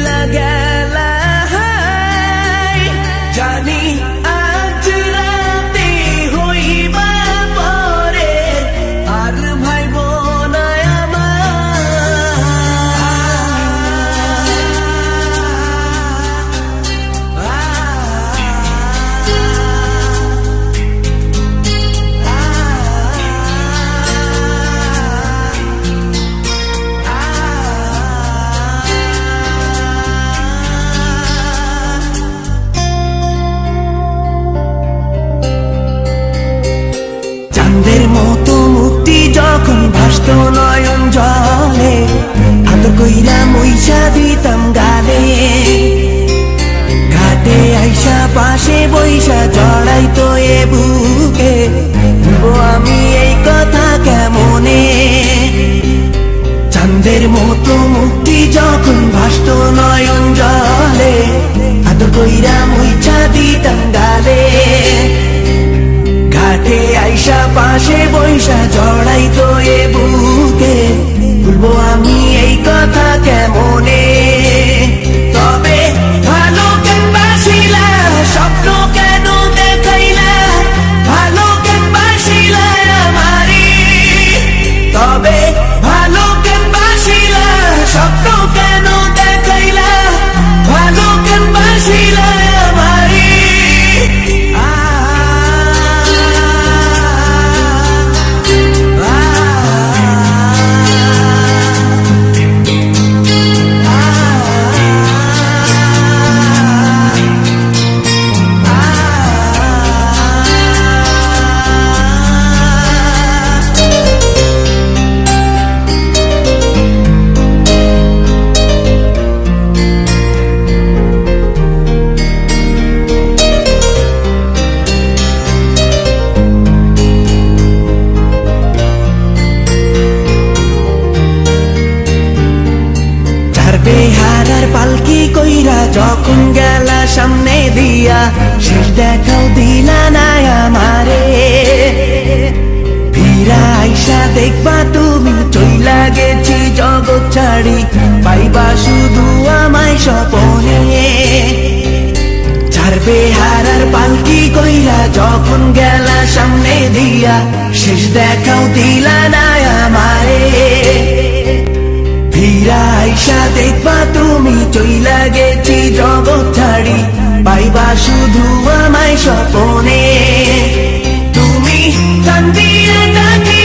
গেলা গেলা হায়, জানি আজ রাতে হইবা পরে আর ভাইব না চাঁদের মতো মুক্তি যখন ভাসত নয়ন জলে, আদর কইরা মইসা দিতাম গালে। ঘাটে আইসা পাশে বইসা জড়াইতো এ বুকে, বলবো আমি এই কথা কেমনে। চাঁদের মতো মুক্তি যখন ভাসত নয়ন জলে, আদর কইরা মইসা দিতাম গালে। ঘাটে আইসা পাশে বইসা জড়াইতো এ বুকে, বলবো আমি এই কথা কেমনে। তবে ভালো কেন বাসিলা, স্বপ্ন কেন দেখাইলা, ভালো কেন বাসিলা আমারে। তবে ভালো কেন বাসিলা, স্বপ্ন কেন দেখাইলা, ভালো কেন বাসিলা আমারে। বেহারার পালকি কইরা যখন গেলা সামনে দিয়া, শেষ দেখাও দিলা না আমারে। ফিরা আইসা দেখবা তুমি চইলা গেছি জগৎ ছাড়ি, পাইবা শুধু আমায় স্বপনে। চার বেহারার পালকি কইরা যখন গেলা সামনে দিয়া, শেষ দেখাও দিলা না আমারে। ফিরা আইসা দেখবা তুমি চইলা গেছি জগৎ ছাড়ি, পাইবা শুধু আমায় স্বপনে। তুমি কান দিয়ে ডাকি